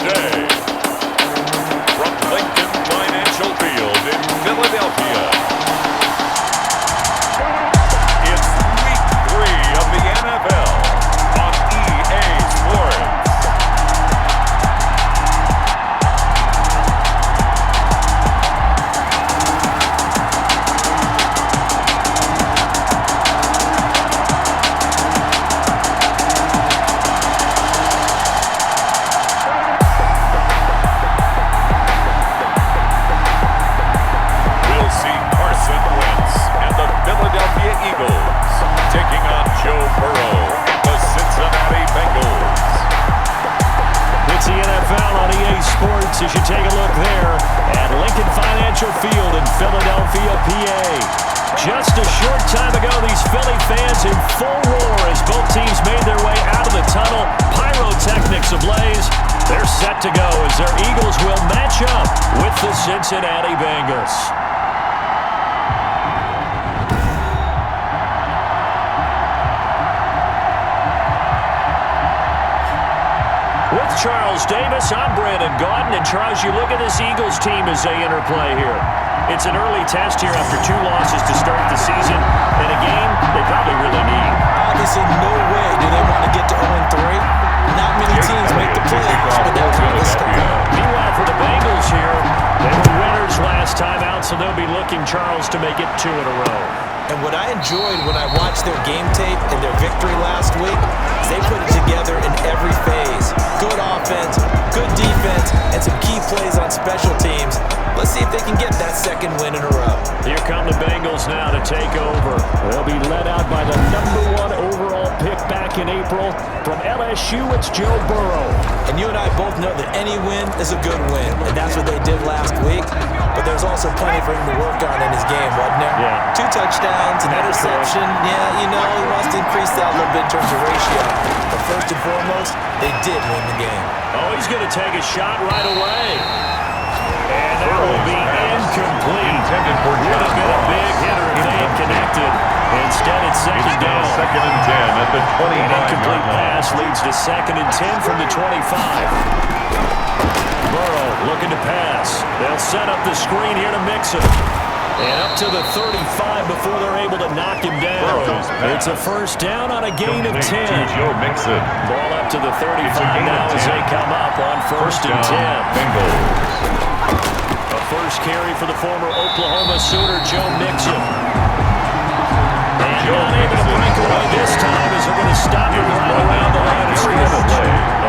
today. From Lincoln Financial Field in Philadelphia, it's Week 3 of the NFL on EA Sports. Taking on Joe Burrow and the Cincinnati Bengals. It's the NFL on EA Sports as you take a look there at Lincoln Financial Field in Philadelphia, PA. Just a short time ago, these Philly fans in full roar as both teams made their way out of the tunnel. Pyrotechnics ablaze. They're set to go as their Eagles will match up with the Cincinnati Bengals. With Charles Davis, I'm Brandon Gaudin. And Charles, you look at this Eagles team as they enter play here. It's an early test here after 2 losses to start the season in a game they probably really need. Obviously, no way do they want to get to 0-3. Not many teams make the playoffs, but they're kind of a start. Meanwhile, for the Bengals here, they were winners last time out, so they'll be looking, Charles, to make it 2 in a row. And what I enjoyed when I watched their game tape and their victory last week is they put it together in every phase. Good offense, good defense, and some key plays on special teams. Let's see if they can get that second win in a row. Here come the Bengals now to take over. They'll be led out by the #1 overall pick back in April. From LSU, it's Joe Burrow. And you and I both know that any win is a good win, and that's what they did last week. But there's also plenty for him to work on in his game, wasn't there? Yeah. 2 touchdowns, an interception. Yeah, you know, he wants to increase that a little bit in terms of ratio. But first and foremost, they did win the game. Oh, he's going to take a shot right away. And that will be incomplete. Would have been a big hitter if they had connected. Instead, it's second down. Second and 10 at the 25. An incomplete pass leads to second and 10 from the 25. Burrow looking to pass. They'll set up the screen here to Mixon. And up to the 35 before they're able to knock him down. It's a first down on a gain of 10. Joe Mixon. Ball up to the 35 now as they come up on first and 10. Bengals. A first carry for the former Oklahoma Sooner, Joe Mixon. And not able to break away this time as they're going to stop him right around the line of scrimmage.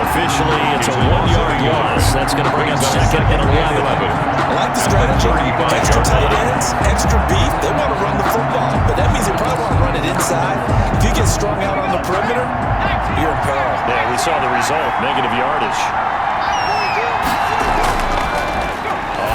Officially, it's a 1-yard loss. That's going to bring up second and 11. I like the strategy. Extra tight ends, extra beef. They want to run the football, but that means they probably want to run it inside. If you get strung out on the perimeter, you're in peril. Yeah, we saw the result, negative yardage.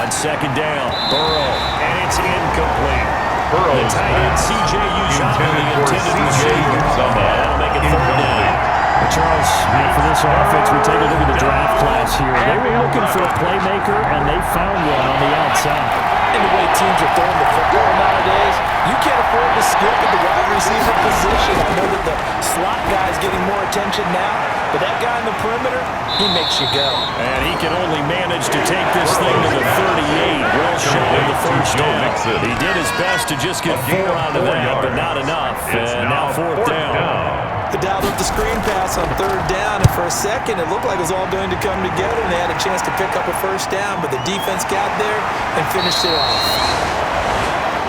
On second down, Burrow, and it's incomplete. Burrow. The tight end, C.J. Uzomah, the intended receiver. That'll make it third down. Charles, for this offense, we take a look at the draft class here. They were looking for a playmaker, and they found one on the outside. And the way teams are throwing the football nowadays, you can't afford to skip at the wide receiver position. I know that the slot guy is getting more attention now, but that guy in the perimeter, he makes you go. And he can only manage to take this thing to the 38, well shy of the first down. He did his best to just get 4 out of that, but not enough. And now fourth down. The dialed up the screen pass on third down, and for a second it looked like it was all going to come together, and they had a chance to pick up a first down, but the defense got there and finished it off.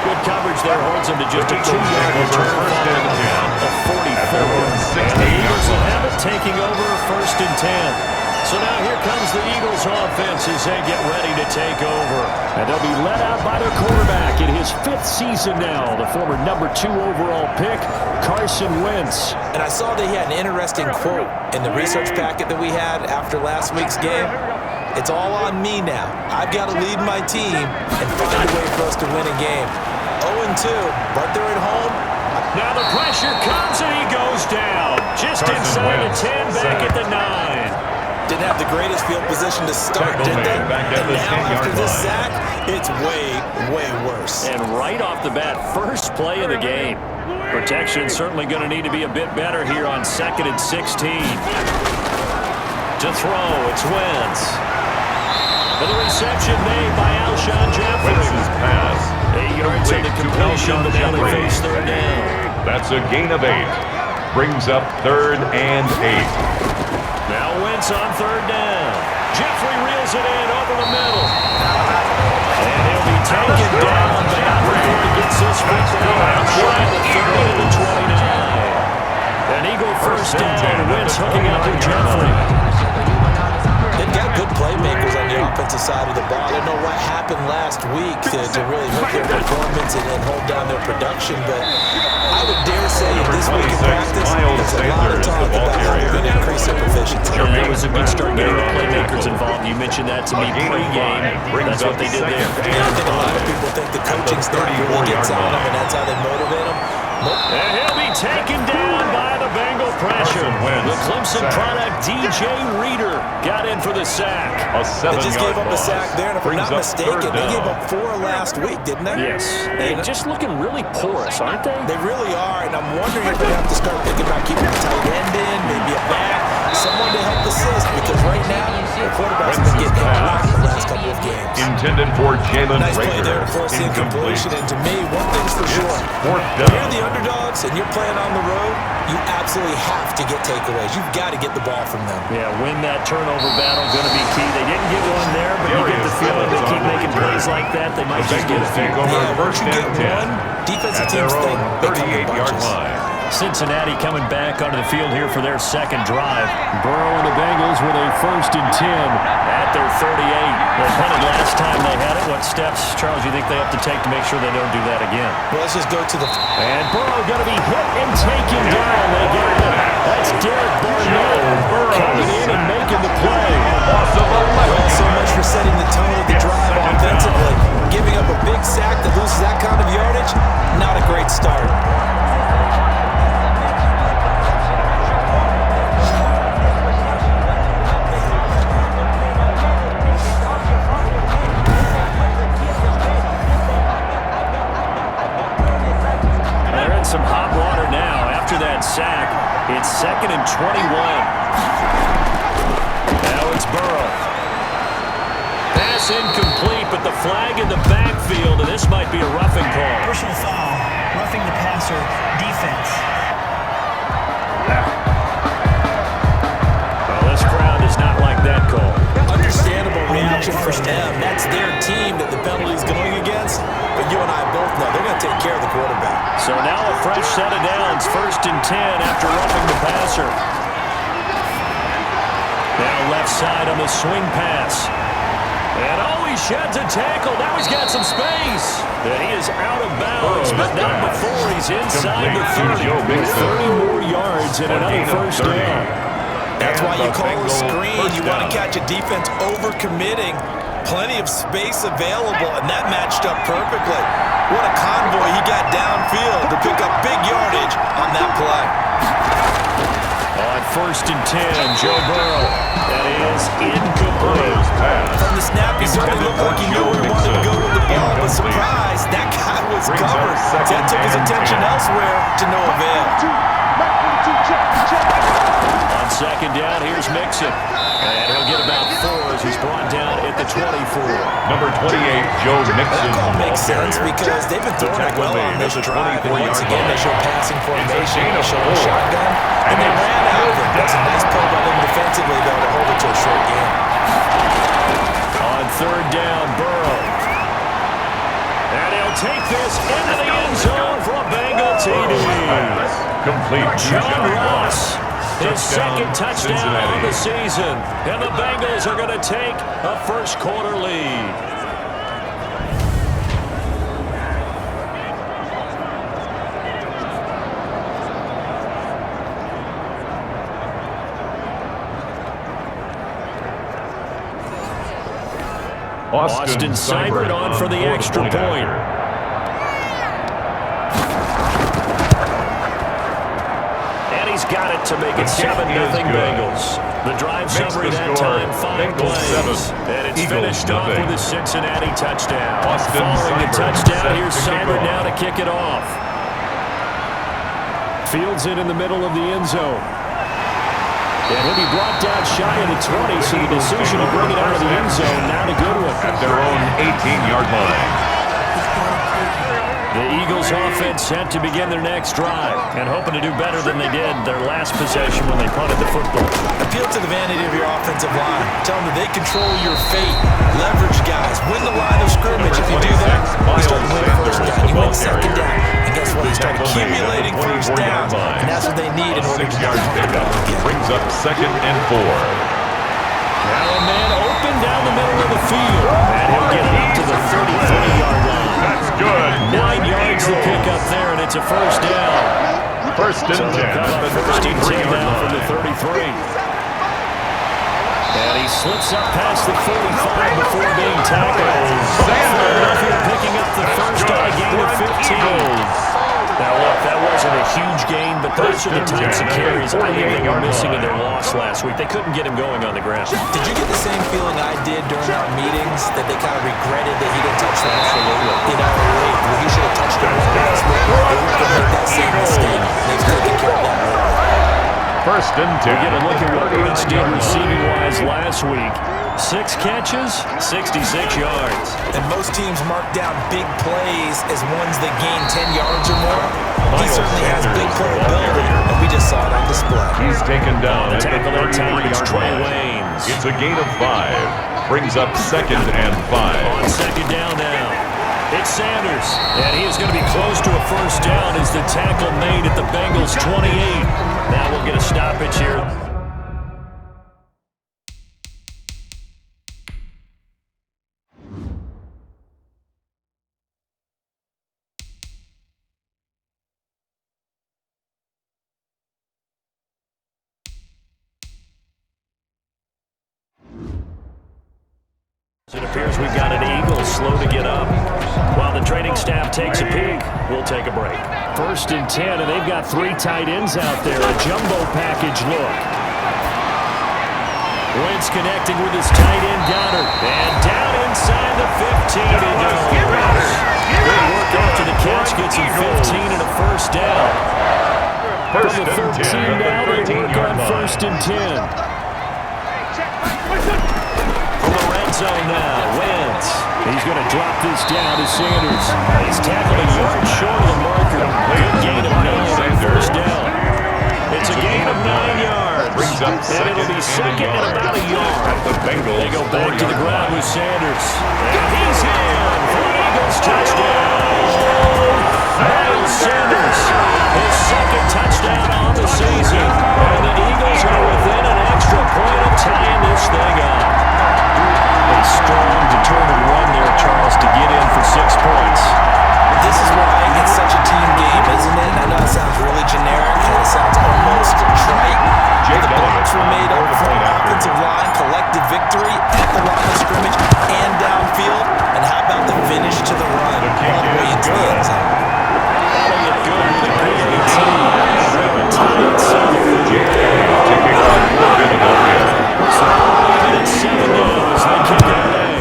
Good coverage there holds him to just a 2-yard return following a 44. And the Eagles will have it, taking over first and 10. So now here comes the Eagles offense as they get ready to take over. And they'll be led out by their quarterback in his 5th season now, the former #2 overall pick, Carson Wentz. And I saw that he had an interesting quote in the research packet that we had after last week's game. It's all on me now. I've got to lead my team and find a way for us to win a game. 0-2, but they're at home. Now the pressure comes and he goes down. Just inside the 10, back at the 9. Didn't have the greatest field position to start, did they? And now after this sack, it's way, way worse. And right off the bat, first play of the game. Protection certainly going to need to be a bit better here on 2nd and 16. To throw, it's Wentz. And the reception made by Alshon Jeffrey. Wentz's pass. 8 yards in the completion, but now they face third down. That's a gain of 8. Brings up 3rd and 8. Now Wentz on third down. Jeffrey reels it in over the middle. And he'll be taken down, but not before he gets this first down outside the 30 to the 29. An Eagle first down. Wentz hooking up with Jeffrey. They've got good playmakers on the offensive side of the ball. I don't know what happened last week to really hurt their performance and hold down their production, but I would dare say this week in practice, there's a lot of talk about how we're going to increase their proficiency. Yeah, it was a good start getting the playmakers involved. You mentioned that to me pre-game. That's what they did there. And I think a lot of people think the coaching staff really gets on them, and that's how they motivate them. And he'll be taken down by the Bengal pressure. The Clemson product, DJ Reader, got in for the sack. They just gave up a sack there, and if I'm not mistaken, they gave up 4 last week, didn't they? Yes. They're just looking really porous, aren't they? They really are, and I'm wondering if they have to start thinking about keeping a tight end in, maybe a back, someone to help assist, because right now, the quarterback's been getting hit a lot in the last couple of games. Intended for Jalen Nice play there to force the incompletion, and to me, one thing's for sure. When you're the underdogs and you're playing on the road, you absolutely have to get takeaways. You've got to get the ball from them. Yeah, win that turnover battle, going to be key. They didn't get one there, but you get the feeling they keep making plays like that, they might just get a few. Yeah, once you get one, defensive teams think they come in bunches. Cincinnati coming back onto the field here for their second drive. Burrow and the Bengals with a 1st and 10 at their 38. They punted last time they had it. What steps, Charles, you think they have to take to make sure they don't do that again? Well, let's just go to the... And Burrow going to be hit and taken down. They get it. That's Derek Barnett coming in and making the play. Well, so much for setting the tone of the drive offensively. Giving up a big sack that loses that kind of yardage, not a great start. Some hot water now after that sack. It's 2nd and 21. Now it's Burrow. Pass incomplete, but the flag in the backfield, and this might be a roughing call. Personal foul, roughing the passer, defense. Well, this crowd does not like that call. Understandable reaction from them. That's their team that the penalty's going against. But you and I both know they're going to take care of the quarterback. So now a fresh set of downs, 1st and 10 after roughing the passer. Now left side on the swing pass. And he sheds a tackle. Now he's got some space. And he is out of bounds, but not before he's inside the 30. 30 more yards and another first down. That's why you call a screen. You want to catch a defense over-committing. Plenty of space available, and that matched up perfectly. What a convoy he got downfield to pick up big yardage on that play. On 1st and 10, Joe Burrow. That is incomplete. From the snap, he certainly looked like he knew where he wanted to go with the ball, but surprise, that guy was covered. That took his attention elsewhere to no avail. On 2nd down, here's Mixon. And he'll get about 4 as he's brought down at the 24. Number 28, Joe Mixon. That call makes sense because they've been throwing it well on this drive. And once again, they show passing formation, they show a shotgun, and they ran out of it. That's a nice play by them defensively, though, to hold it to a short game. On 3rd down, Burrow. And he'll take this into the end zone for a Bengal TD. Complete. John Ross. His second touchdown on the season. And the Bengals are going to take a first-quarter lead. Austin Seibert on for the extra point. He's got it to make it 7-0 Bengals. The drive summary that time, 5 plays. And it's finished off with a Cincinnati touchdown. Following the touchdown, here's Seibert now to kick it off. Fields it in the middle of the end zone. And he'll be brought down shy of the 20, so the decision to bring it out of the end zone, not a good one. At their own 18-yard line. The Eagles offense set to begin their next drive and hoping to do better than they did their last possession when they punted the football. Appeal to the vanity of your offensive line. Tell them that they control your fate. Leverage guys. Win the line of scrimmage. If you do that, you start to win first down. You win second down. And guess what? You start accumulating first downs. And that's what they need in order to get comfortable again. Brings up 2nd and 4. Now a man open down the middle of the field. And he'll get it up to the 33-yard line. That's good. 9 yards to pick up there, and it's a first down. First and 10 at the 33-yard from the 33. And he slips up past the 45 before being tackled. Philadelphia picking up the first on a gain of 15. Now, look, that wasn't a huge gain, but those are the types of carries I think they were missing in their loss last week. They couldn't get him going on the ground. Did you get the same feeling I did during our meetings, that they kind of regretted that he didn't touch the ball? You know, he should have touched the ball last week. They were going to make that same mistake. They've taken care of that early. First and 10. We get a look at what Wentz did receiving-wise last week. 6 catches, 66 yards. And most teams mark down big plays as ones that gain 10 yards or more. He certainly has big playability, and we just saw it on display. He's taken down at the tackle that time is 33-yard Trey line. Waynes. It's a gain of 5. Brings up 2nd and 5. On second down now. It's Sanders, and he is going to be close to a first down as the tackle made at the Bengals 28. Now we'll get a stoppage here. It appears we've got an Eagle slow to get up. While the training staff takes a peek, we'll take a break. First and 10, and they've got 3 tight ends out there. A jumbo package look. Wentz connecting with his tight end, Goddard. And down inside the 15 he goes. Good work after the catch. Gets him 15 and a first down. First From the and 10 13 now, at the they work 13-yard on line. first and 10. Zone now, Wentz. He's going to drop this down to Sanders. He's tackled a yard short of the marker. Good gain of 9 on first down. It's a gain of 9 yards. Brings up and it'll be second and about a yard. At the Bengals. They go back to the ground with Sanders. And he's in for an Eagles touchdown. Miles Sanders, his second touchdown on the season. And the Eagles are within an extra point of tying this thing up. A strong, determined run there, Charles, to get in for 6 points. This is why it's such a team game, isn't it? I know it sounds really generic, and it sounds almost trite. The blocks were made up from offensive line, collective victory at the line of scrimmage and downfield. And how about the finish to the run all the way into the end zone? Elliott good with a great 18. Kicking off for Philadelphia. So only at 7 now as they kick it away.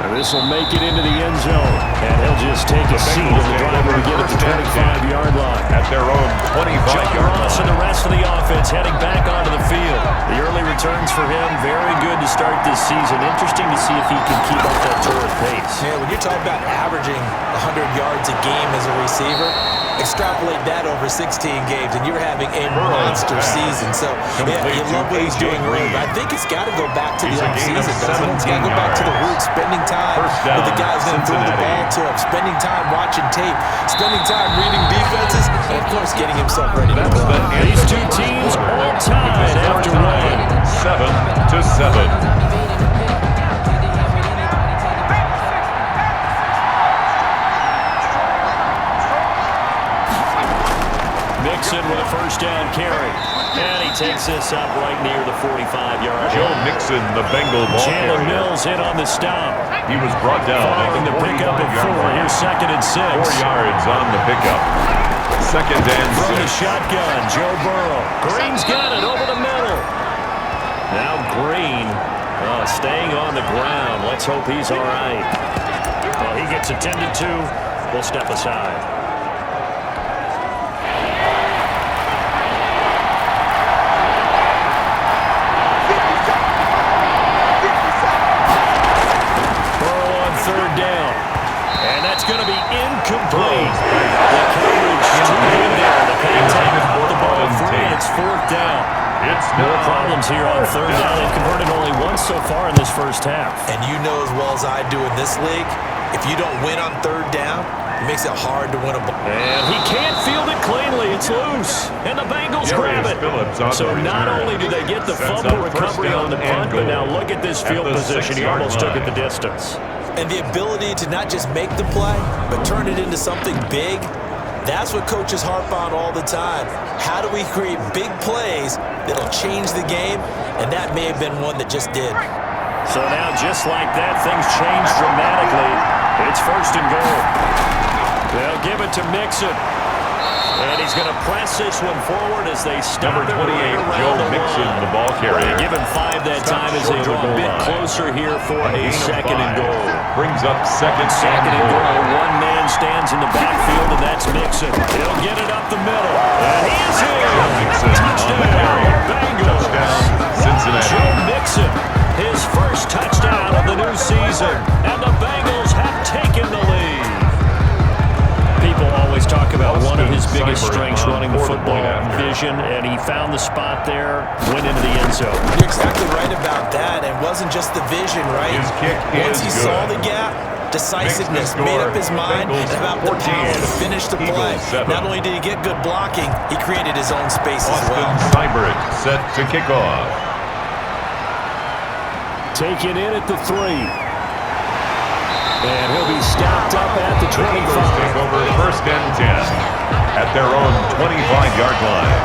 And this will make it into the end zone. And he'll just take a seat in the driver to get at the 25-yard line. At their own 25-yard line. Ross and the rest of the offense heading back onto the field. The early returns for him, very good to start this season. Interesting to see if he can keep up that torrid pace. Yeah, when you're talking about averaging 100 yards a game as a receiver, extrapolate that over 16 games, and you're having a monster season. So, yeah, you love what he's doing early, but I think it's got to go back to the offseason, doesn't it? It's got to go back to the roots, spending time with the guys going to throw the ball to him, spending time watching tape, spending time reading defenses, and, of course, getting himself ready to play. These two teams all tied after one. 7-7. Mixon with a first down carry. And he takes this up right near the 45-yard line. Joe Mixon, the Bengal ball Chandler carrier. Mills in on the stop. He was brought down at Following the the pickup of 4. 45-yard line. Here's 2nd and 6. 4 yards on the pickup. 2nd and From the 6. shotgun, Joe Burrow. Green's got it over the middle. Now Green staying on the ground. Let's hope he's all right. Well, he gets attended to. We'll step aside. it's fourth down. It's More problems here on third down. They've converted only once so far in this first half. And you know as well as I do in this league, if you don't win on third down, it makes it hard to win a ball. And he can't field it cleanly. It's loose. And the Bengals grab it. So not only do they get the fumble recovery on the punt, but now look at this field position. He almost took it the distance. And the ability to not just make the play, but turn it into something big, that's what coaches harp on all the time. How do we create big plays that'll change the game? And that may have been one that just did. So now, just like that, things change dramatically. It's first and goal. They'll give it to Mixon. And he's going to press this one forward as they stop Number 28, right Joe the Mixon, line. the ball carrier. They give him 5 that time as they draw a bit closer here for a second and goal. Brings up second and goal. One man stands in the backfield, and that's Mixon. He'll get it up the middle. And he is in. Touchdown, Bengals. Touchdown, Cincinnati. Joe Mixon, his first touchdown of the new season. And the Bengals have taken the lead. People always talk about one of his biggest strengths running the football, vision, and he found the spot there, went into the end zone. You're exactly right about that. It wasn't just the vision, right? His kick Once he is saw good. the gap, decisiveness, made up his mind, Bengals and about the 14, power to finish the play. Eagles 7. Not only did he get good blocking, he created his own space as Austin well. Seibert set to kick off. Taken in at the 3. And he'll be stopped up at the 25. Take over first and 10 at their own 25-yard line.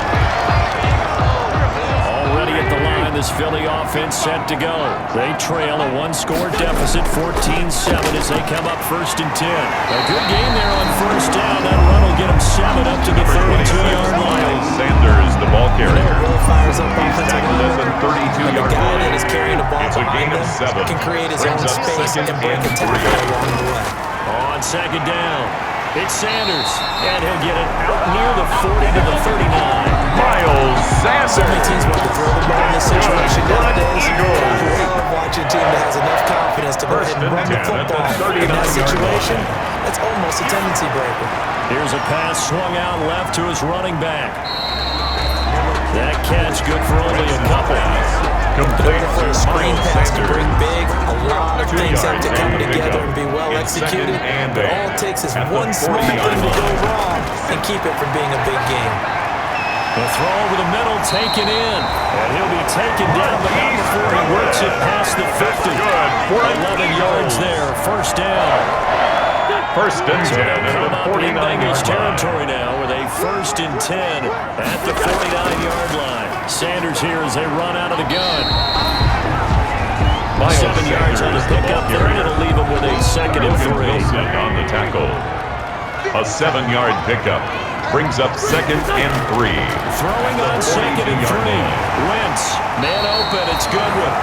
Already at the line, this Philly offense set to go. They trail a one-score deficit, 14-7 as they come up first and 10. A good game there on first down. That run will get them 7 up to the 32-yard line. Sanders, the ball carrier. Really fires up He's offensive tackled at the line. 32-yard The guy line. that is carrying the ball It's a behind gain of him 7. can create his own Brings up space second and break a and tackle 3. along the way. On second down, it's Sanders. And he'll get it out near the 40 to the 39. Miles Sanders. So many teams want to throw the ball in this situation nowadays. I love watching a team that has enough confidence to go ahead and run the football. In that situation, that's almost a tendency breaker. Here's a pass swung out left to his running back. That catch good for only a couple. Complete For to a screen Miles pass to bring Sanders. big, a lot of 2 things have yards to come and pick together up. and be well It's executed. second and But eight all it takes is at the one small thing 40-yard to go line. wrong and keep it from being a big game. The throw over the middle taken in. And he'll be taken down, but not before he works it past the 50. Good. 11 yards there, first down. First and 10 So they'll at come the up in 49-yard Bengals line. territory now with a first and 10 at the 49-yard line. Sanders here as they run out of the gun. Miles 7 yards on the Sanders, pickup the there, ball and it'll leave him with a second and Logan 3. Wilson on the tackle. A 7-yard pickup brings up second and 3. Throwing on second and 3. Wentz, man open, it's Goodwin.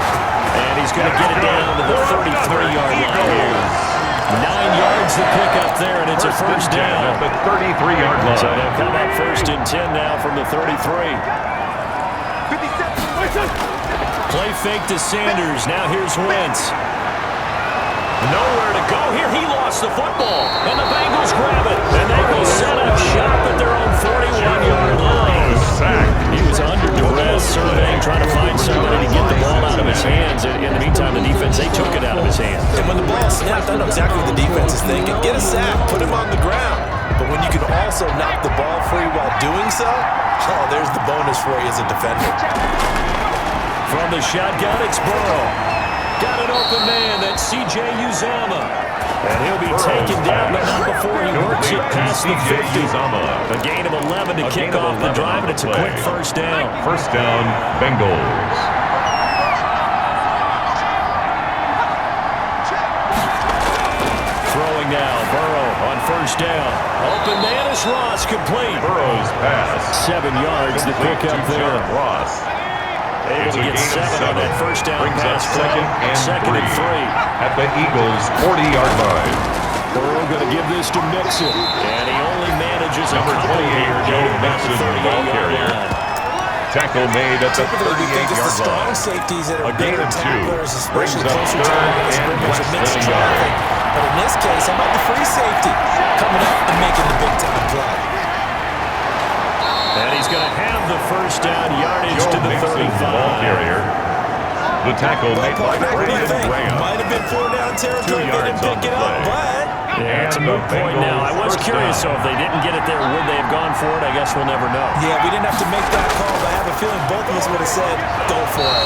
And he's going to get it down to the 33-yard line here. 9 yards to pick up there, and it's a first down. At the 33-yard line. So they'll come up first and 10 now from the 33. Play fake to Sanders. Now here's Wentz. Nowhere to go here. He lost the football. And the Bengals grab it. And they will set up shop at their own 41-yard line. He was under duress, surveying, trying to find somebody to get the ball out of his hands. In the meantime, the defense, they took it out of his hands. And when the ball snapped, I know exactly what the defense is thinking. Get a sack, put him on the ground. But when you can also knock the ball free while doing so, oh, there's the bonus for you as a defender. From the shotgun, it's Burrow. Got an open man, that's C.J. Uzama. And he'll be taken down, but not before he works it past the 50. A gain of 11 to kick off the drive, and it's a quick first down. First down, Bengals. Throwing now, Burrow on first down. Open man is Ross, complete. Burrow's pass. 7 yards to pick up there. Ross. Able to get 7 on that first down Brings pass. up second and 3 at the Eagles' 40-yard line. Burrow going to give this to Mixon. And he only manages a Number couple 28, here. Joe Getting back to Mixon, ball 38-yard carrier. line. Tackle made at the Typically, we think it's the 38-yard strong line. safeties that A are gain better of 2. tacklers, especially Brings up closer to the line of third scrimmage and and mixed less than a traffic. yard. But in this case, how about the free safety coming up and making the big-time play? And he's going to have the first down, yardage to the 35. Ball carrier. The tackle made by Brandon Graham. Might have been 4-down territory. 2 yards They didn't pick it up, but... Yeah, it's a moot point now. I was curious, so if they didn't get it there, would they have gone for it? I guess we'll never know. Yeah, we didn't have to make that call, but I have a feeling both of us would have said, go for it.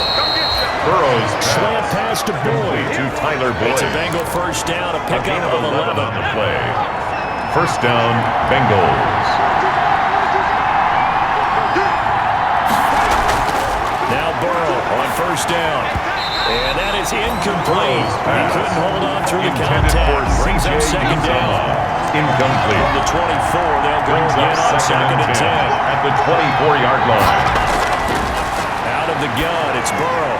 Burrow's Slant pass to Boyd. to Tyler Boyd. It's a Bengal first down, a pickup of 11 on the play. First down, Bengals. Now Burrow on first down. And that is incomplete. He couldn't hold on through the contact. Brings up second down. Incomplete. From the 24, they'll go again on second and 10. At the 24-yard line. Out of the gun, it's Burrow.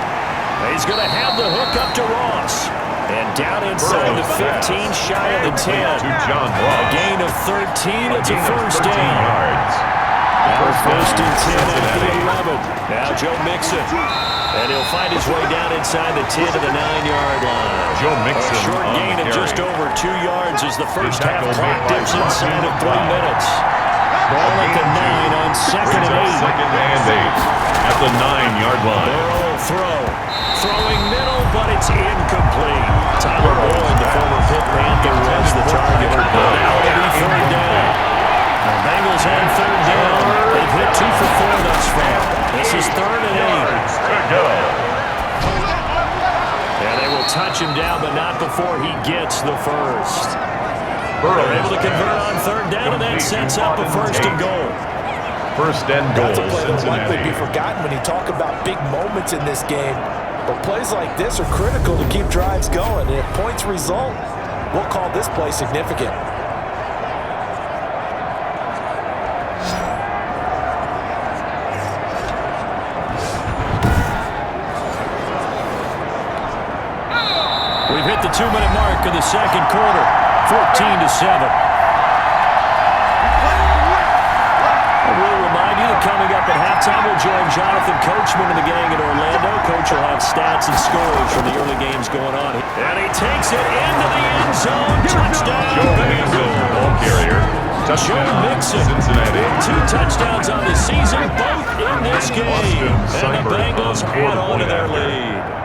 He's going to have the hook up to Ross. And down inside the 15, shy of the 10. To John Ross. A gain of 13. It's a first down. Yards. Now first and 10 at the 11. Now Joe Mixon. And he'll find his way down inside the 10 to the 9-yard line. Joe Mixon. A short gain of just over 2 yards as the first half clock dips inside of 3 minutes. Ball at the 9 on second and 8. Second and 8 at the 9-yard line. Burrow throw. Throwing middle, but it's incomplete. Tyler Boyd, the former Pitt Panther, was the target. Now it'll be third down. The Bengals on third down. They've hit 2 for 4 thus far. This is third and 8. And they will touch him down, but not before he gets the first. They're able to convert on third down, and that sets up a first and goal. First and goal, That's a play that will likely Cincinnati. be forgotten when you talk about big moments in this game. But plays like this are critical to keep drives going. And if points result, we'll call this play significant. We've hit the 2-minute mark of the second quarter, 14-7. We'll remind you that coming up at halftime, we'll join Jonathan Coachman and the gang in Orlando. Coach will have stats and scores from the early games going on. And he takes it into the end zone. Touchdown, Joe Mixon, ball carrier. Joe Mixon, Cincinnati. 2 touchdowns on the season, both in this game. And the Bengals add on to their lead.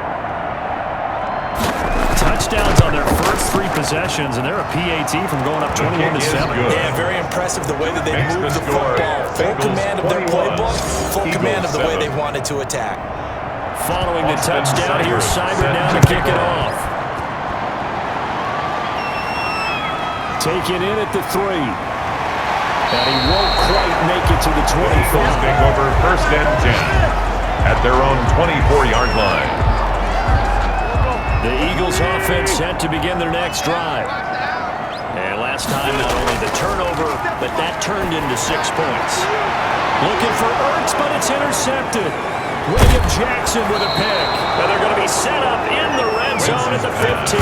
Touchdowns on their first 3 possessions, and they're a PAT from going up 21-7. Yeah, very impressive the way that they moved the football. Full command of their playbook, full command of the way they wanted to attack. Following the touchdown, here's Cyber now to kick it off. Taken in at the 3. And he won't quite make it to the 25. Take over first and 10 at their own 24-yard line. The Eagles offense set to begin their next drive. And last time, not only the turnover, but that turned into 6 points. Looking for Ertz, but it's intercepted. William Jackson with a pick. And they're going to be set up in the red zone at the 15.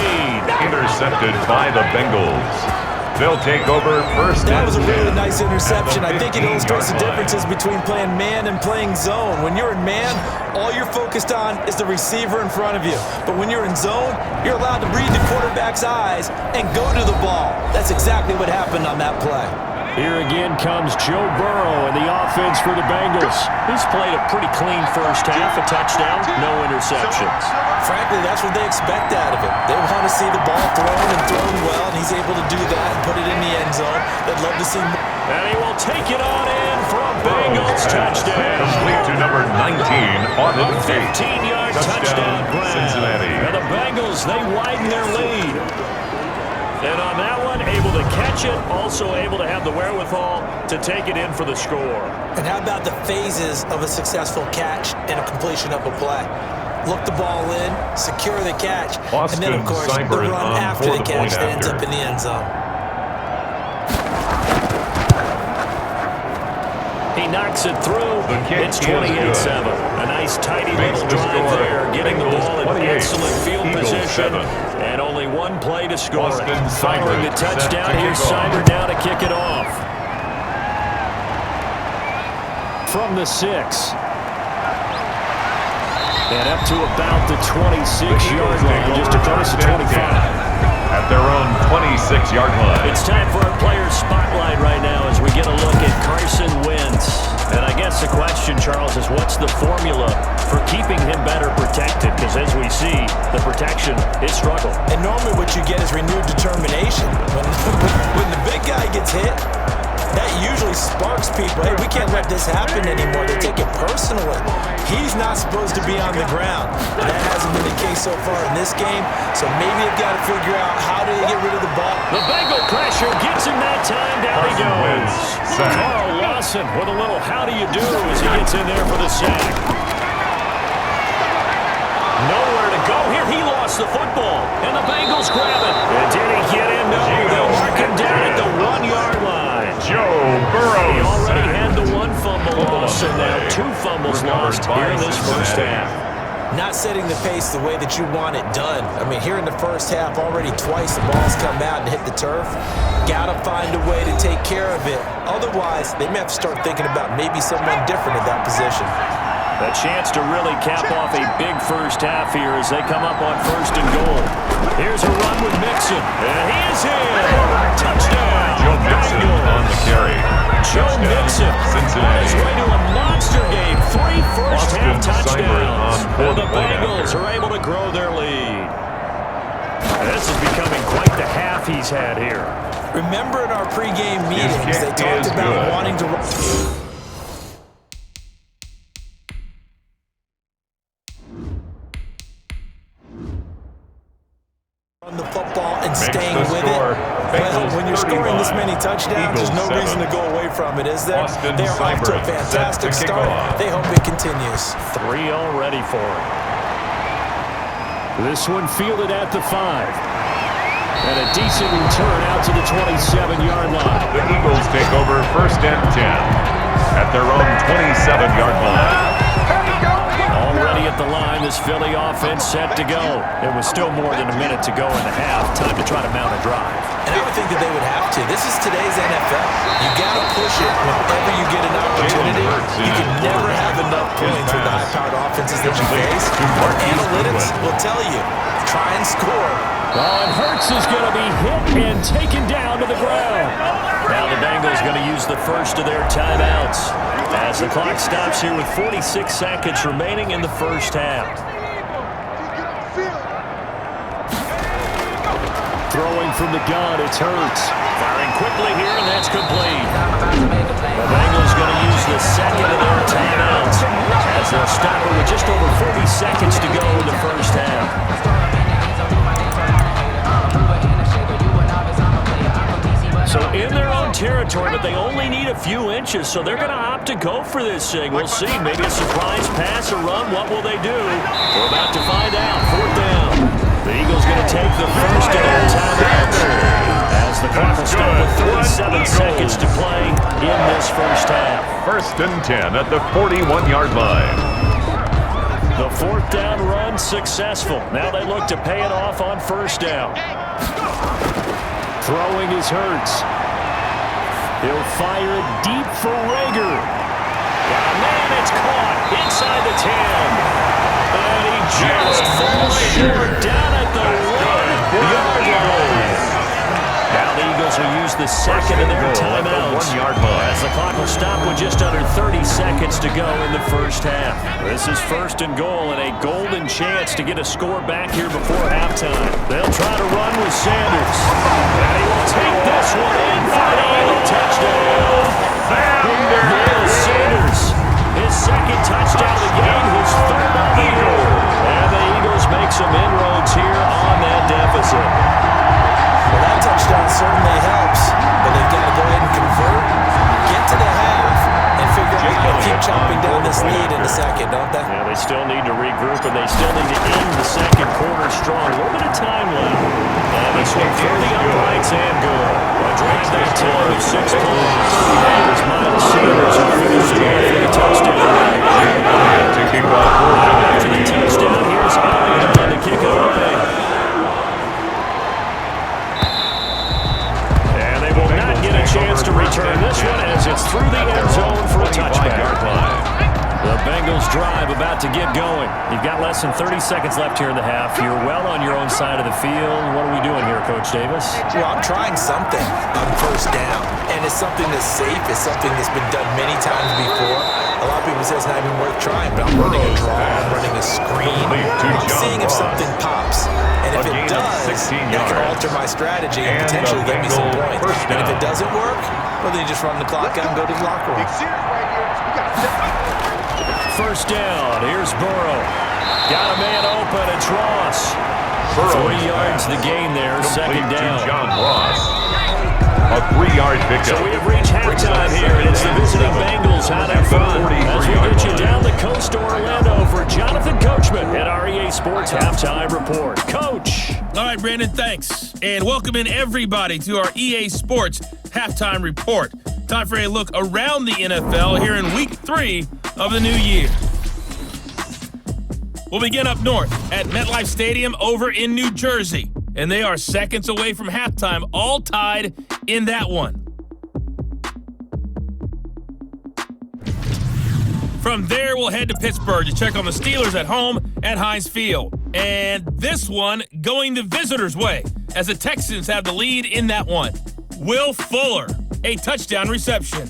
Intercepted by the Bengals. They'll take over first That and was a 10 really nice interception. I at the think it illustrates the 15-yard line. differences between playing man and playing zone. When you're in man, all you're focused on is the receiver in front of you. But when you're in zone, you're allowed to read the quarterback's eyes and go to the ball. That's exactly what happened on that play. Here again comes Joe Burrow and the offense for the Bengals. He's played a pretty clean first half, a touchdown, no interceptions. Frankly, that's what they expect out of him. They want to see the ball thrown and thrown well, and he's able to do that and put it in the end zone. They'd love to see more. And he will take it on in for a Bengals touchdown. Complete to number 19 on the 15-yard touchdown grab. Cincinnati. And the Bengals, they widen their lead. And on that one, able to catch it, also able to have the wherewithal to take it in for the score. And how about the phases of a successful catch and a completion of a play? Look the ball in, secure the catch, and then, of course, the Austin run Seibert after on the for the catch point that ends after. up in the end zone. He knocks it through. The kick It's is 28-7. A nice tidy Makes little the drive score. there, getting the Bengals ball in 28, excellent field Eagles position. 7. And only one play to score it. Austin Following the Seibert set touchdown, to here's kick off. Cyber now to kick it off. From the 6. And up to about the 26-yard line, just across the 25. At their own 26-yard line. It's time for our player spotlight right now as we get a look at Carson Wentz. And I guess the question, Charles, is what's the formula for keeping him better protected? Because as we see, the protection is struggle. And normally what you get is renewed determination. When the big guy gets hit, that usually sparks people. Hey, we can't let this happen anymore. They take it personally. He's not supposed to be on the ground. That hasn't been the case so far in this game, so maybe they've got to figure out how do they get rid of the ball. The Bengal crasher gets him that time. Down he goes. Carl Lawson with a little how do you do as he gets in there for the sack. Nowhere to go here. He lost the football, and the Bengals grab it. And did he get in? No, they'll mark him down at the 1-yard line. Joe Burrow. He already had the one fumble loss, and now 2 fumbles lost here in this first half. Not setting the pace the way that you want it done. I mean, here in the first half, already twice the ball's come out and hit the turf. Got to find a way to take care of it. Otherwise, they may have to start thinking about maybe someone different at that position. A chance to really cap off a big first half here as they come up on 1st and goal. Here's a run with Mixon, and he is in. Touchdown, Joe Mixon on the carry. Joe Mixon on his way to a monster game. 3 first-half touchdowns. And the Bengals are able to grow their lead. This is becoming quite the half he's had here. Remember in our pregame meetings, they talked about wanting to run the football and staying with it. Well, when you're scoring this many touchdowns, there's no reason to go away from it, is there? They're off to a fantastic start. They hope it continues. 3 already for him. This one fielded at the 5. And a decent return out to the 27-yard line. The Eagles take over 1st and 10 at their own 27-yard line. Already at the line, this Philly offense set to go. It was still more than a minute to go in the half. Time to try to mount a drive. And I would think that they would have to. This is today's NFL. You got to push it whenever you get an opportunity. You can never have enough points with the high-powered offenses that you face. Our analytics will tell you, try and score. Oh, and Hurts is going to be hit and taken down to the ground. Now the Bengals going to use the first of their timeouts as the clock stops here with 46 seconds remaining in the first half. Throwing from the gun, it's Hurts. Firing quickly here, and that's complete. The Bengals going to use the second of their timeouts as they'll stop it with just over 40 seconds to go in the first half. So in their own territory, but they only need a few inches, so they're going to opt to go for this thing. We'll see. Maybe a surprise pass, a run. What will they do? We're about to find out. 4th down. The Eagles going to take the first of their timeouts as the clock will stop with 37 seconds to play in this first half. 1st and 10 at the 41-yard line. The 4th down run successful. Now they look to pay it off on 1st down. Throwing is Hurts. He'll fire it deep for Rager. And then it's caught inside the 10. And he just falls short down at the 1-yard line. Now the Eagles will use the second of their timeouts as the clock will stop with just under 30 seconds to go in the first half. This is 1st and goal and a golden chance to get a score back here before halftime. They'll try to run with Sanders. And he will take this one in for the Eagle touchdown. Miles Sanders, his 2nd touchdown of the game, his 3rd of the year. And the Eagles make some inroads here on that deficit. Well, that touchdown certainly helps, but they've got to go ahead and convert, get to the half, and figure out how to keep chopping down this lead in the second, don't they? Yeah, they still need to regroup, and they still need to end the second quarter strong. A little bit of time left. And this one through the uprights and good. Well, drive that time of 6 points. And it was Miles Sanders who finished off with a touchdown. After the touchdown, here's Elliott to kick it away. Get a chance to return this one as it's through the end zone for a touchback. The Bengals drive about about to get going. You've got less than 30 seconds left here in the half. You're well on your own side of the field. What are we doing here, Coach Davis? Well, I'm trying something on first down, and it's something that's safe. It's something that's been done many times before. A lot of people say it's not even worth trying, but I'm running a draw, I'm running a screen. I'm seeing if something pops. And if it does, that can alter my strategy and potentially get me some points. And if it doesn't work, well, then you just run the clock out and go to the locker room. First down. Here's Burrow. Got a man open. It's Ross. 3 yards the gain there. Second down. John Ross. A 3-yard pickup. So we have reached halftime here, and it's the visiting Bengals having fun as we get you down the coast to Orlando for Jonathan Coachman at our EA Sports Halftime Report. Coach. All right, Brandon, thanks. And welcome in everybody to our EA Sports Halftime Report. Time for a look around the NFL here in Week 3 of the new year. We'll begin up north at MetLife Stadium over in New Jersey. And they are seconds away from halftime, all tied in that one. From there, we'll head to Pittsburgh to check on the Steelers at home at Heinz Field. And this one going the visitors' way as the Texans have the lead in that one. Will Fuller, a touchdown reception.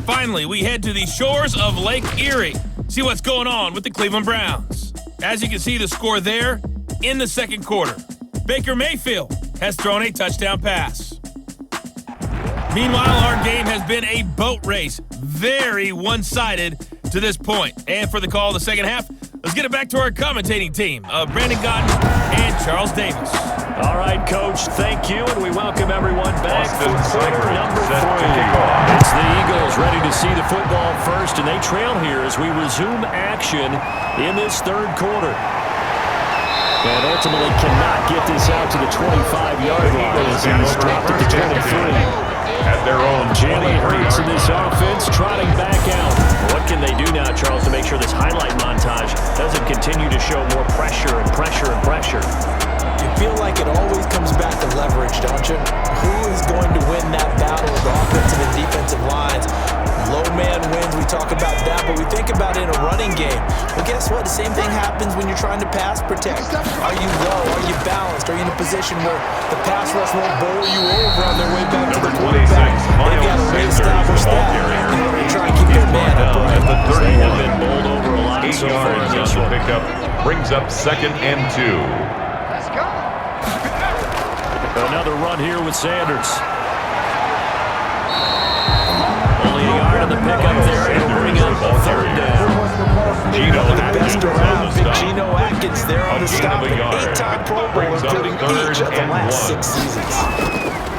Finally, we head to the shores of Lake Erie. See what's going on with the Cleveland Browns. As you can see the score there in the second quarter. Baker Mayfield has thrown a touchdown pass. Meanwhile, our game has been a boat race. Very one-sided to this point. And for the call of the second half, let's get it back to our commentating team of Brandon Gotton and Charles Davis. All right, Coach, thank you, and we welcome everyone back for quarter number 3. It's the Eagles ready to see the football first, and they trail here as we resume action in this third quarter. And ultimately cannot get this out to the 25-yard line as he's dropped at the 23. At their own Jalen Hurts in this offense trotting back out. What can they do now, Charles, to make sure this highlight montage doesn't continue to show more pressure and pressure and pressure? You feel like it always comes back to leverage, don't you? Who is going to win that battle of the offensive and defensive lines? Low man wins, we talk about that, but we think about it in a running game. Well, guess what? The same thing happens when you're trying to pass protect. Are you low? Are you balanced? Are you in a position where the pass rush won't bowl you over on their way back to the quarterback? They've got to reestablish that in order to try and keep their man upright. They have been bowled over a lot so far in this one. Pickup brings up 2nd and 2. Another run here with Sanders. Only a yard on the pickup there. It'll bring up a third down. Geno The best around, big Geno Atkins there on the stop. An 8-time Pro Bowl, including each of the last 6 seasons.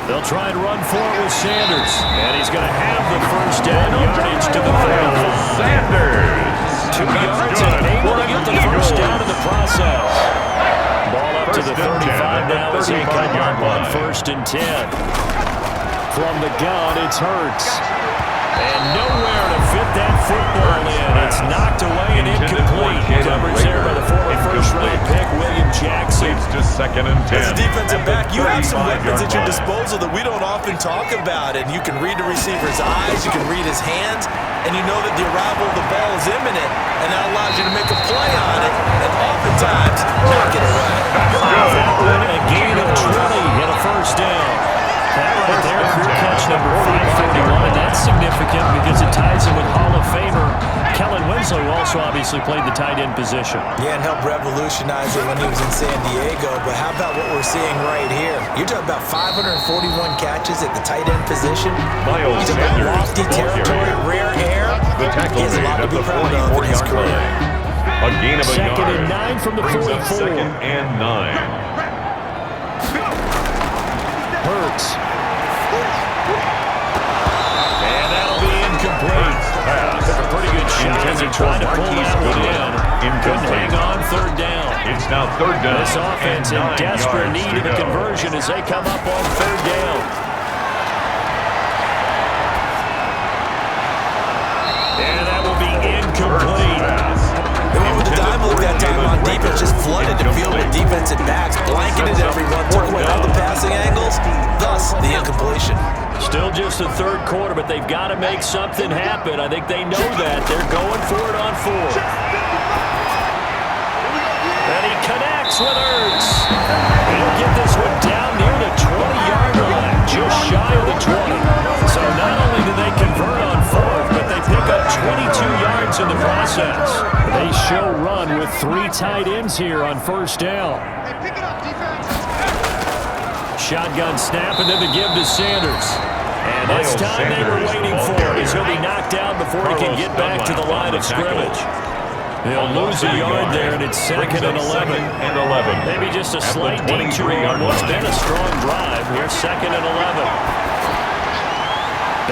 They'll try and run forward with Sanders. And he's going to have the first down yardage to the 30. Sanders. 2 yards and able to get the first down in the process. Ball up to the 35 now as they come up on 1st and 10. From the gun, it's Hurts. And nowhere to fit that football in. It's knocked away and incomplete. Coverage there by the former first-round pick, William Jackson. Leads to 2nd and 10. As a defensive back, you have some weapons at your disposal that we don't often talk about. And you can read the receiver's eyes, you can read his hands, and you know that the arrival of the ball is imminent. And that allows you to make a play on it, and oftentimes knock it away. That one, a gain of 20, hit a first down. That right there, career catch number 551, and that's significant because it ties him with Hall of Famer Kellen Winslow, who also obviously played the tight end position. Yeah, and helped revolutionize it when he was in San Diego. But how about what we're seeing right here? You're talking about 541 catches at the tight end position. Miles He's about Sanders, lofty territory, rare air. The tackle He has a lot to at be the proud of in his 44-yard career. line. A gain of a yard. 2nd and 9 from the Brings up 44. 2nd and 9. Hurts. And that'll be incomplete. Took a pretty good shot as he tried to pull that one in. Couldn't hang on 3rd down. It's now 3rd down. This offense in desperate need of a conversion as they come up on 3rd down. And that will be incomplete. They went with the dime look that time on defense, just flooded the field with defensive backs, blanketed everyone, took away all the passing angles, thus the incompletion. Still just the third quarter, but they've got to make something happen. I think they know that. They're going for it on fourth. And he connects with Ertz. He'll get this one down near the 20-yard line, just shy of the 20. So not only do they convert on fourth, but they pick up 22 yards in the process. They show run with 3 tight ends here on first down. Shotgun snap, and then the give to Sanders. And that's time they were waiting for, as he'll be knocked down before he can get back to the line of scrimmage. They'll lose a yard there, and it's 2nd and 11. Maybe just a slight detour on what's been a strong drive. We're 2nd and 11.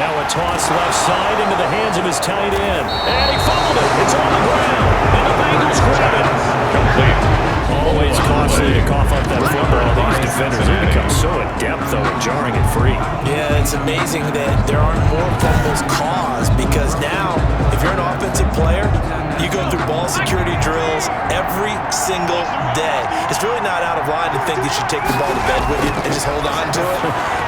Now a toss left side into the hands of his tight end. And he fumbled it. It's on the ground. And the Bengals grab it. Complete. Always costly to cough up that football. These defenders have become so adept, though, at jarring it free. Yeah, it's amazing that there aren't more fumbles caused, because now, if you're an offensive player, you go through ball security drills every single day. It's really not out of line to think you should take the ball to bed with you and just hold on to it.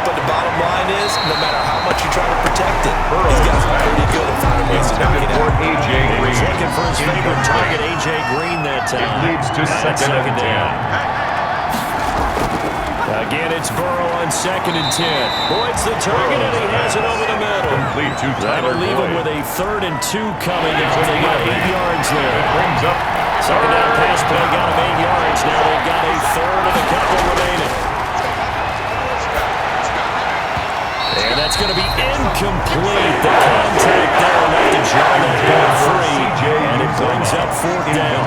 But the bottom line is, no matter how much you try to protect it, these guys are pretty good at finding ways to knock it out. He was looking for his favorite target, A.J. Green, that time. It leads to second down. Again, it's Burrow on 2nd and 10. Boyd's the target, and he has it over the middle. Complete to That'll leave him with a 3rd and 2 coming after they got 8 yards there. Brings up Second down pass play got him 8 yards. Now they've got a 3rd and a couple remaining. And that's going to be incomplete. The contact there left to jar that ball free, and it brings up 4th down.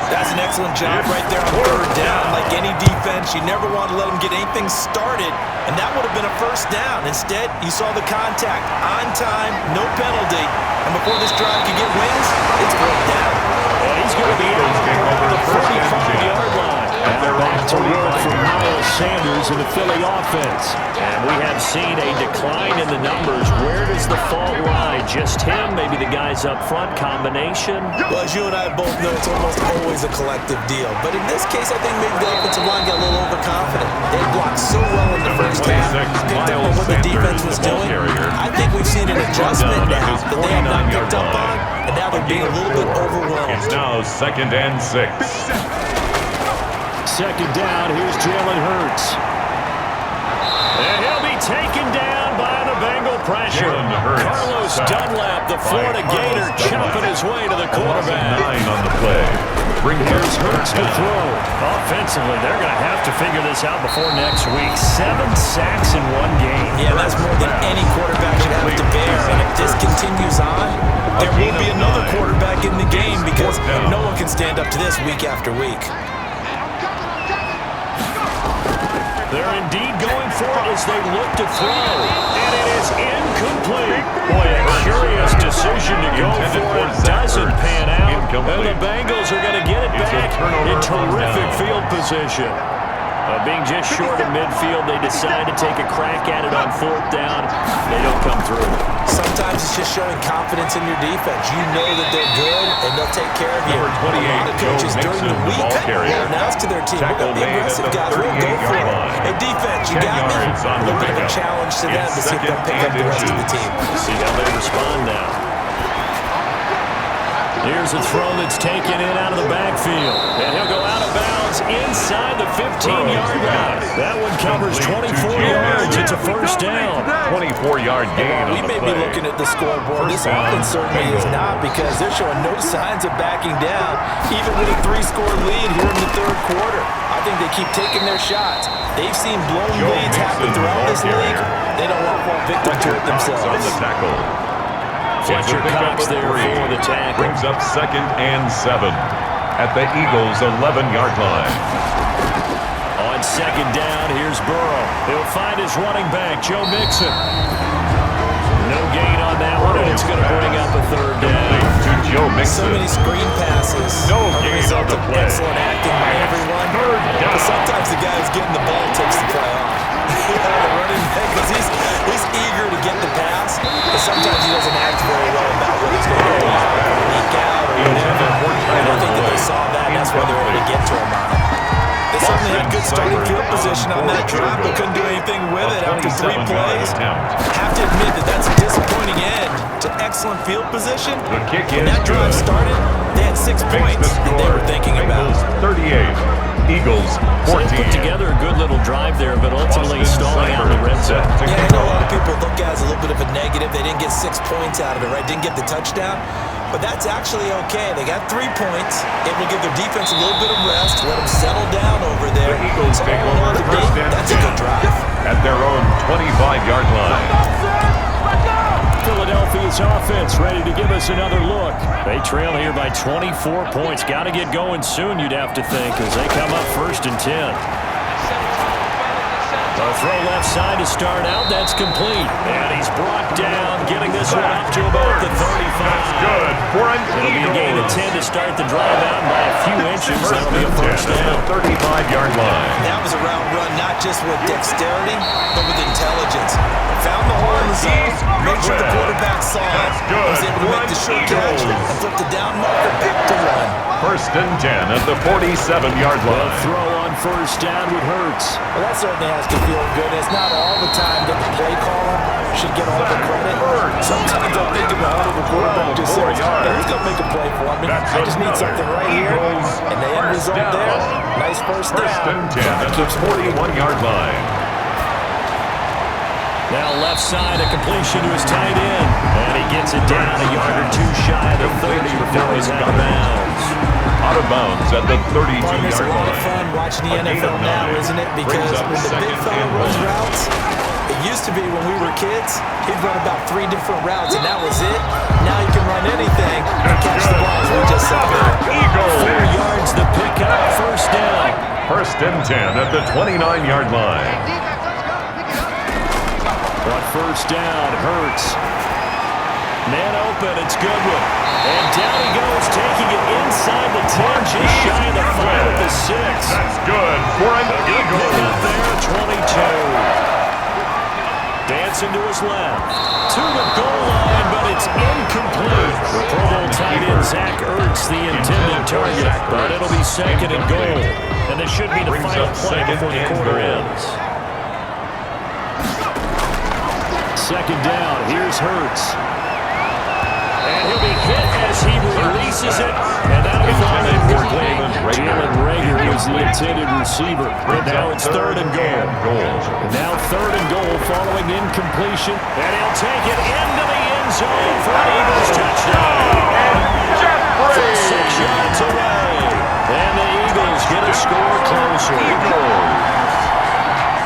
That's an excellent job right there on 3rd down. Like any defense, you never want to let them get anything started, and that would have been a 1st down. Instead, you saw the contact on time, no penalty, and before this drive could get wings, it's 4th down. And he's going to be over the 45-yard line. And they're back to work for Miles Sanders in the Philly offense. And we have seen a decline in the numbers. Where does the fault lie? Just him? Maybe the guys up front? Combination? Well, as you and I both know, it's almost always a collective deal. But in this case, I think maybe the offensive line got a little overconfident. They blocked so well in the first half, picked up on what the defense was doing. I think we've seen an adjustment now that they have not picked up on, and now they're being a little bit overwhelmed. It's now 2nd and 6. 2nd down, here's Jalen Hurts. And he'll be taken down by the Bengal pressure. Carlos Dunlap, the Florida Gator, chopping his way to the quarterback. 9 on the play. Here's Hurts to throw. Offensively, they're going to have to figure this out before next week. 7 sacks in 1 game. Yeah, that's more than any quarterback should have to bear. And if this continues on, there will be another quarterback in the game, because no one can stand up to this week after week. They're indeed going for it as they look to throw. And it is incomplete. Boy, a curious decision to go for it. Doesn't pan out. And the Bengals are going to get it back in terrific field position. Being just short of midfield, they decide to take a crack at it on 4th down. They don't come through. Sometimes it's just showing confidence in your defense. You know that they're good, and they'll take care of you. A lot of coaches during the week will announce to their team, we're going to be aggressive, guys. We'll go for it. Hey, defense, you got me? A little bit of a challenge to them to see if they'll pick up the rest of the team. See how they respond now. Here's a throw that's taken in out of the backfield. And he'll go out of bounds inside the 15-yard line. That one covers 24 yards. It's a 1st down. 24-yard gain. We may be looking at the scoreboard. This offense certainly is not, because they're showing no signs of backing down, even with a 3-score lead here in the 3rd quarter. I think they keep taking their shots. They've seen blown leads happen throughout this league. They don't want to fall victim to it themselves. On the tackle. Fletcher Cox there for the tackle. Brings up 2nd and 7 at the Eagles' 11-yard line. On 2nd down, here's Burrow. He'll find his running back, Joe Mixon. No gain on that one, and it's going to bring up a 3rd down. To Joe Mixon. So many screen passes. No gain on the play. Excellent acting by everyone. But sometimes the guy who's getting the ball takes the play off. The running back, because he's eager to get the pass, but sometimes he doesn't act very well about what he's going to do. Leak out or whatever. I don't think that they saw that, and that's why they're able to get to him. certainly had good starting field position on that drive, but couldn't do anything with it after 3 plays. Have to admit that that's a disappointing end to excellent field position. When that drive started, they had 6 points that they were thinking about. 38. Eagles 14. So they put together a good little drive there, but ultimately stalling out the red zone. Yeah, I know a lot of people look at it as a little bit of a negative. They didn't get 6 points out of it, right? Didn't get the touchdown. But that's actually okay. They got 3 points. It will give their defense a little bit of rest, let them settle down over there. The Eagles take over first and that's a good drive. at their own 25-yard line. Philadelphia's offense ready to give us another look. They trail here by 24 points. Got to get going soon, you'd have to think, as they come up 1st and 10. A throw left side to start out. That's complete. And he's brought down, getting this one up to about the 35. That's good for an It'll be a gain of 10 to start the drive out by a few inches. That'll be a first down. 35-yard line. That was a route run, not just with dexterity, but with intelligence. Found the hole in the zone, made sure the quarterback saw it, was able to make the short catch, and flip the down marker back to 1. 1st and 10 at the 47-yard line. Throw on first down with Hurts. Well, that certainly has to feel good. It's not all the time that the play caller should get all the credit. Sometimes I'm thinking the heart of the quarterback just says, hey, who's going to make a play for me? I just need something right here. And the end result there, nice first down. 1st and 10 at the 41-yard line. Now left side, a completion to his tight end. And he gets it down a yard or 2 shy of the 30 before he's out of bounds. Out of bounds at the 32-yard It's a lot of line. fun watching the NFL now, isn't it? Because when the big fella runs routes, it used to be when we were kids, he'd run about 3 different routes, and that was it. Now he can run anything and catch the ball, as we just saw there. 4 yards the pickup, first down. 1st and 10 at the 29-yard line. On first down, Hurts. Man open, it's Goodwin. And down he goes, taking it inside the 10, just shy of the 5 at the 6. That's good for an Eagle. Up there, 22. Dancing to his left. To the goal line, but it's incomplete. The Pro Bowl tight end, Zach Ertz, the intended target. But it'll be 2nd and goal. And this should be the final play before the quarter ends. 2nd down, here's Hurts. And he'll be hit as he releases it. And that'll fall in for Jalen Reagor was the intended receiver. But now it's 3rd and goal. Now 3rd and goal following incompletion. And he'll take it into the end zone for an Eagles touchdown. From 6 yards away. And the Eagles get a score closer.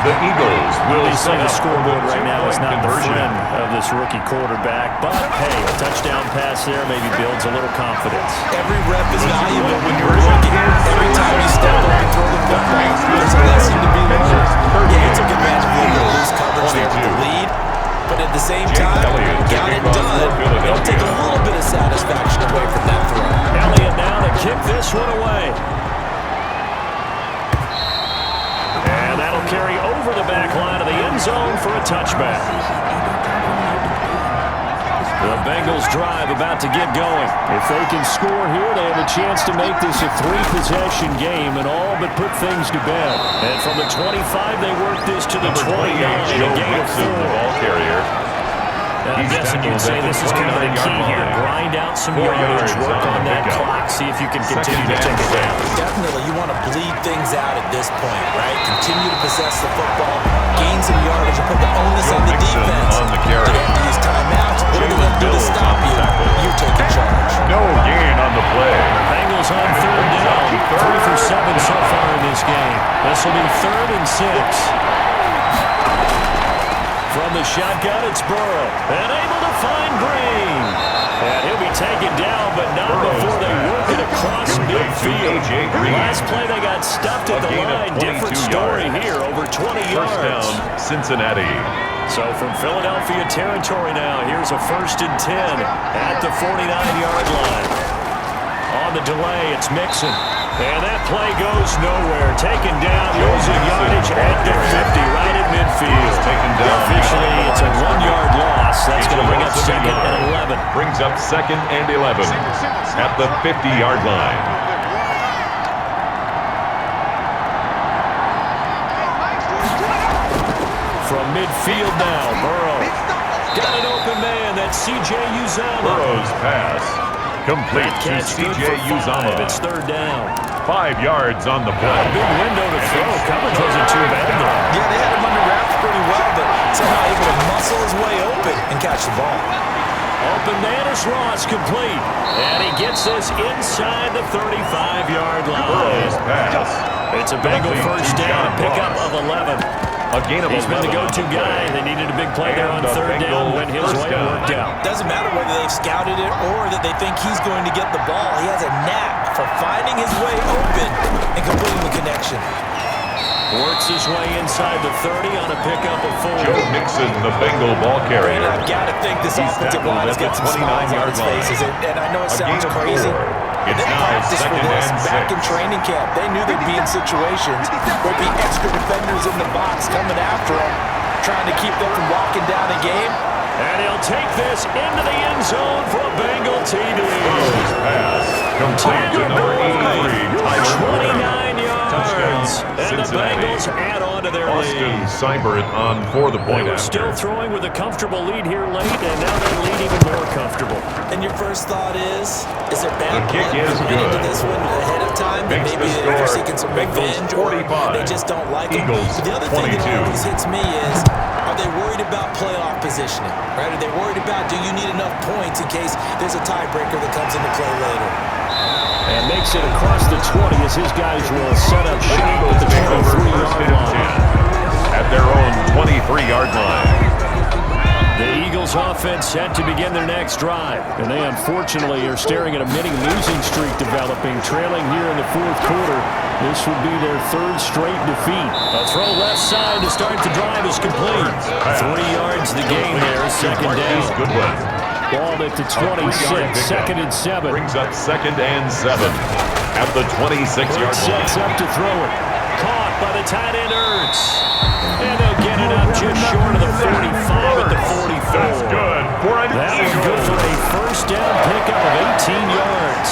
The Eagles will say the scoreboard right now is not the friend of this rookie quarterback, but hey, a touchdown pass there maybe builds a little confidence. Every rep is valuable when you're rookie. Every time you step up and throw the football, there's a lesson to be learned. Yeah, he took advantage of a little loose coverage there with the lead, but at the same time, got it done. It'll take a little bit of satisfaction away from that throw. Elliott now to kick this one away. Carry over the back line of the end zone for a touchback. The Bengals drive about to get going. If they can score here, they have a chance to make this a 3-possession game and all but put things to bed. And from the 25, they work this to the 29 in a game of 4. The ball carrier. I'm guessing you'd say this is kind of the key here. Grind out some yardage, work on that clock, see if you can continue to take it down. Definitely, you want to bleed things out at this point, right? Continue to possess the football, gain some yardage, and put the onus on the defense. On the carry. You have to use timeouts. What are they going to do to stop you? You're taking charge. No gain on the play. Bengals on 3rd down. 3 for 7 so far in this game. This will be 3rd and 6. From the shotgun, it's Burrow. And able to find Green. And he'll be taken down, but not before they work it across midfield. Last play, they got stuffed at the line. Different story here, over 20 yards. First down, Cincinnati. So from Philadelphia territory now, here's a 1st and 10 at the 49-yard line. On the delay, it's Mixon. And that play goes nowhere. Taken down, losing yardage at the 50, right at midfield. Officially, it's a 1-yard loss. That's going to bring up 2nd and 11. Brings up 2nd and 11 at the 50-yard line. from midfield now. Burrow got an open man. That's C.J. Uzomah. Burrow's pass complete to C.J. Uzomah. It's third down. 5 yards on the play. Big window to throw. Coverage wasn't too bad there. Yeah, they had him under wraps pretty well, but somehow able to muscle his way open and catch the ball. Open man is Ross, complete. And he gets this inside the 35-yard line. Burrow's pass. It's a Bengal first down, pickup of 11. A gain of 11. He's been the go-to guy. They needed a big play there on third down. Went his way, worked out. Doesn't matter whether they've scouted it or that they think he's going to get the ball. He has a knack for finding his way open and completing the connection. Works his way inside the 30 on a pickup of 4. Joe Mixon, the Bengal ball carrier. And I've got to think this offensive line has got some smiles on its faces. And I know it sounds crazy. It's they now practiced for this back 2nd and 6. in training camp. They knew they'd be in situations where there'd be extra defenders in the box coming after them, trying to keep them from walking down a game. And he'll take this into the end zone for a Bengal TD. Pass complete to number 83, 29 yards. And the Bengals add on to their lead. Seibert on for the point They were after. still throwing with a comfortable lead here late, and now they lead even more comfortable. And your first thought is there bad The kick blood is going into good. this one ahead of time? That Makes maybe the they're score. seeking some Bengals revenge, or 45. they just don't like him. Eagles But the other thing that 22. always hits me is, are they worried about playoff positioning? Right? Are they worried about, do you need enough points in case there's a tiebreaker that comes into play later? And makes it across the 20 as his guys will set up shop at the Take over 23-yard line. at their own 23-yard line. The Eagles offense set to begin their next drive. And they unfortunately are staring at a mini losing streak developing, trailing here in the fourth quarter. This would be their third straight defeat. A throw left side to start the drive is complete. 3 yards the gain there, second down. Goodwin. Ball at the 26, second and 7. Brings up 2nd and 7 at the 26-yard Sets line. up to throw it. Caught by the tight end Ertz. And they'll get it up just short of the 45 at the 44. That's good for an That was good for a first down pickup of 18 yards.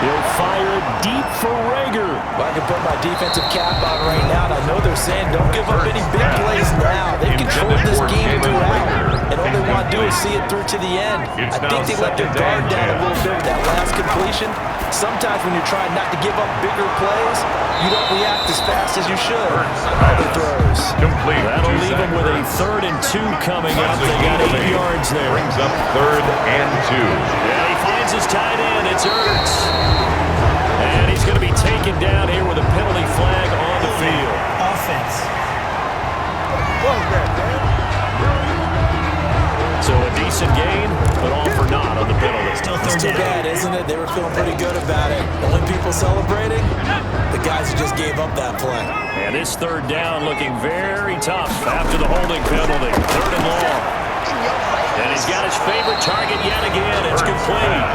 He'll fire it deep for Rager. Well, I can put my defensive cap on right now, and I know they're saying don't give up any big plays now. They've controlled this game throughout, and all they want to do is see it through to the end. I think they let their guard down a little bit with that last completion. Sometimes when you're trying not to give up bigger plays, you don't react as fast as you should on other throws. Complete. That'll leave him with a 3rd and 2 coming up. They got 8 yards there. Brings up 3rd and 2. Yeah, he finds his tight end. It's Ertz. And he's going to be taken down here with a penalty flag on the field. Offense. So a decent gain, but all for naught on the penalty. Still It's third too down. bad, isn't it? They were feeling pretty good about it. Only people celebrating, the guys who just gave up that play. And this third down looking very tough after the holding penalty. 3rd and long. And he's got his favorite target yet again. It's complete.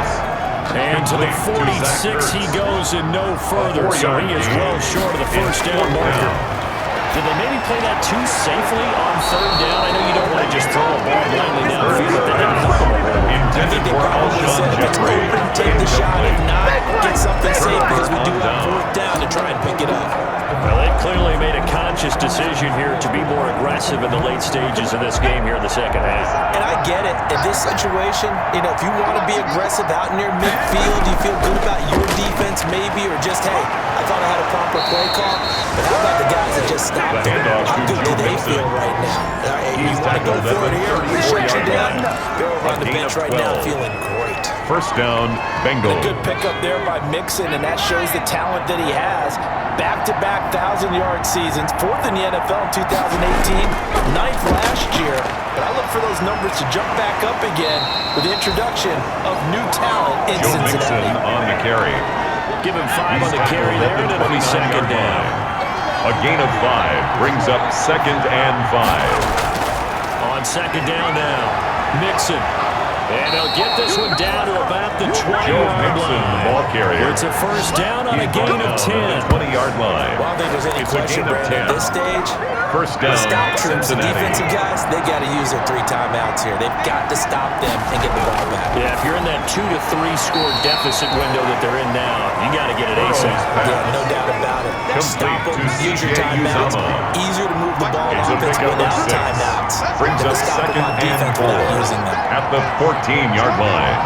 And to the 46 he goes and no further. So he is well short of the first down marker. Did they maybe play that too safely on 3rd down? I know you don't want to just throw a ball blindly downfield, but that didn't help them a whole lot. Intended for Alshon Jeffrey. Take the shot. If not, get something safe because we do have 4th down to try and pick it up. Well, they clearly made a conscious decision here to be more aggressive in the late stages of this game here in the second half. And I get it. In this situation, if you want to be aggressive out in your midfield, you feel good about your defense maybe, or just, hey, I thought I had a proper play call, but how about the guys that just stopped The it? handoff How to good do Joe they Mixon. feel right now? You want to go for it here, we shut you down. They're over on the bench right now feeling great. First down, Bengals. A good pickup there by Mixon, and that shows the talent that he has. Back-to-back 1,000-yard seasons, 4th in the NFL in 2018, 9th last year. But I look for those numbers to jump back up again with the introduction of new talent in Joe Mixon Cincinnati. on the carry. Give him 5 on the carry there, and it'll be 2nd down. A gain of 5 brings up 2nd and 5. On 2nd down now, Mixon. And they'll get this one down to about the Joe 20-yard Mixon, the line. ball carrier. It's a first down on a gain of 10. 20-yard line. Well, I don't think there's any question, Brandon, at this stage. First down, Stop troops, the Cincinnati. defensive guys, they got to use their 3 timeouts here. They've got to stop them and get the ball back. Yeah, if you're in that 2 to 3 score deficit window that they're in now, you got to get it ASAP. Yeah, no doubt about it. Stop them, use your timeouts. Easier to move the ball on He's a offense pickup of without 6. timeouts Brings than up to stop them second on and defense 4 without using them. at the 14-yard line.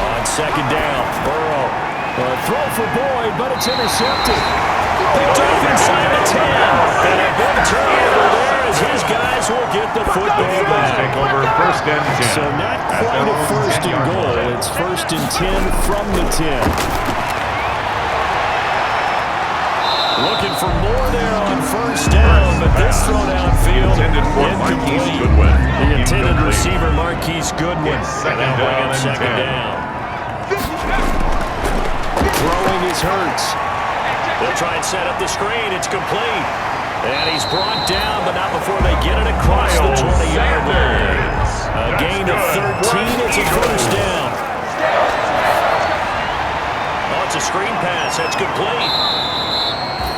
On second down, Burrow. Throw for Boyd, but it's intercepted. Picked off inside the 10. And a big turnover there as his guys will get the football back. Take over first and 10. So not quite a first and goal. It's first and 10 from the 10. Looking for more there on first down, but this throw downfield Intended for Marquise incomplete. Goodwin. The intended Incomplete. receiver, Marquise Goodwin. Second And that'll bring down up and second 10. down. Throwing is Hurts. They'll try and set up the screen. It's complete. And he's brought down, but not before they get it across the 20-yard line. A gain of 13. It's a first down. Oh, it's a screen pass. That's complete.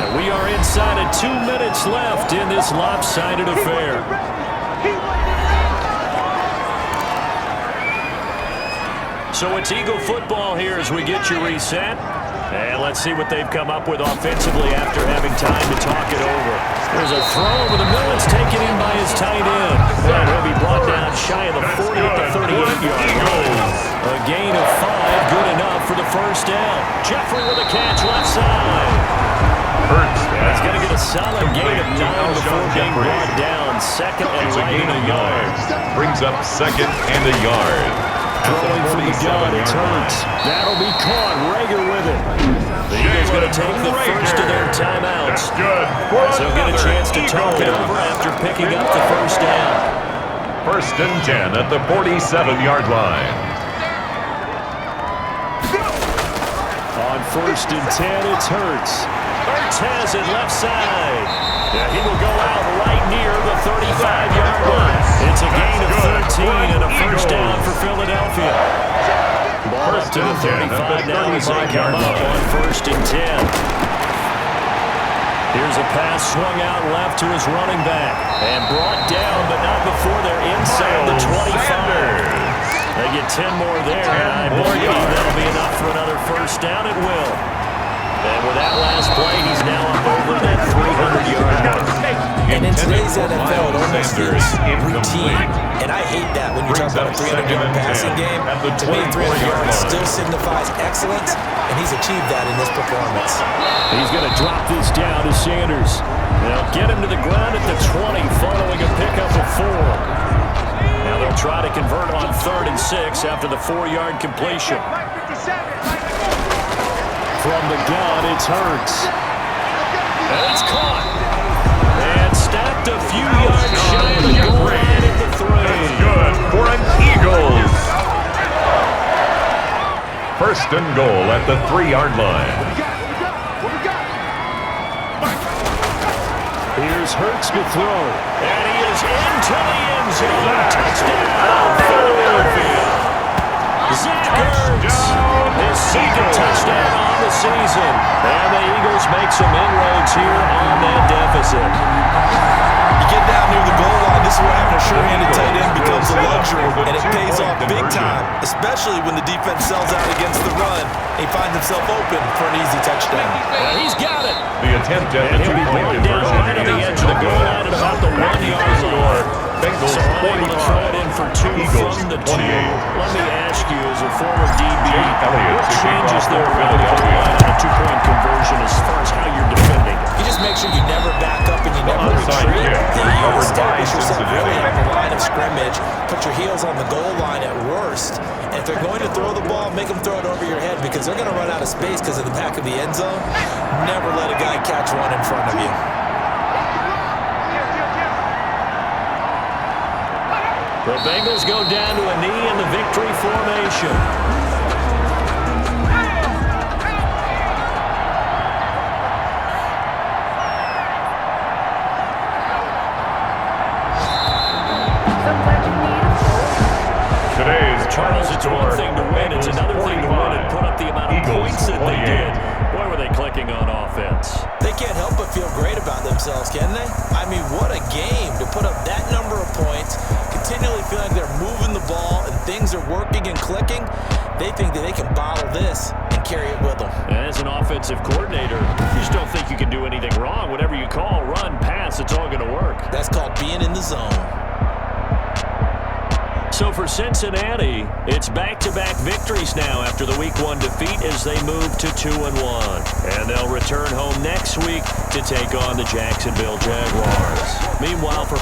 And we are inside of 2 minutes left in this lopsided affair. So it's Eagle football here as we get you reset. And let's see what they've come up with offensively after having time to talk it over. There's a throw over the middle. It's taken in by his tight end. And he'll be brought down shy of the 40 at the 38-yard line. A gain of 5, good enough for the first down. Jeffrey with a catch left side. Hurts. He's going to get a solid gain of 9 before being brought down. Second and It's a right gain in of a yard. Brings up second and a yard. Throwing from the gun, it's Hurts. That'll be caught. Rager with it. The Eagles going to take the first of their timeouts. Good. So get a chance to talk it over after picking up the first down. First and 10 at the 47-yard line. On first and 10, it's Hurts. Hurts has it left side. Yeah, he will go out right near the 35-yard line. It's a gain of 13 and a first down for Philadelphia. Ball up to the 35 now as they come up on first and 10. Here's a pass swung out left to his running back. And brought down, but not before they're inside the 25. They get 10 more there, and I believe that'll be enough for another first down. It will. And with that last play, he's now up over that 300-yard mark. And in today's NFL, it almost feels routine. And I hate that when you talk about a 300-yard passing game. To me, 300 yards still signifies excellence, and he's achieved that in this performance. He's going to drop this down to Sanders. They'll get him to the ground at the 20, following a pickup of 4. Now they'll try to convert on 3rd and 6 after the 4-yard completion. From the gun, it's Hurts. And it's caught. And stopped a few yards shy of the goal line at the 3. Good for an Eagles. First and goal at the 3-yard line. Here's Hurts to throw. And he is into the end zone. Touchdown, Philadelphia. Zach Ertz, his second touchdown on the season. And the Eagles make some inroads here on that deficit. You get down near the goal line, this is where having a sure-handed tight end becomes a luxury, and it pays off big time, especially when the defense sells out against the run. He finds himself open for an easy touchdown. Well, he's got it. The attempt at And the he'll be two-point brought down conversion right on the edge of the goal line at about the 1-yard line. Bengals So unable to throw it in for 2 Eagles from the 2. 28. Let me ask you, as a former DB, Elliott what to kick changes off there for around the goal Philadelphia. line on a 2-point conversion as far as how you're defending? You just make sure you never back up and you never Onside retreat. kick That you recovered by establish yourself Cincinnati. really on the line of scrimmage, put your heels on the goal line at worst, and if they're going to throw the ball, make them throw it over your head because they're going to run out of space because of the back of the end zone. Never let a guy catch one in front of you. The Bengals go down to a knee in the victory formation. Today's Charles, it's one thing to win, it's another thing to win bottle this and carry it with them. As an offensive coordinator, you just don't think you can do anything wrong. Whatever you call, run, pass, it's all going to work. That's called being in the zone. So for Cincinnati, it's back-to-back victories now after the Week 1 defeat as they move to 2-1. And they'll return home next week to take on the Jacksonville Jaguars. Meanwhile, for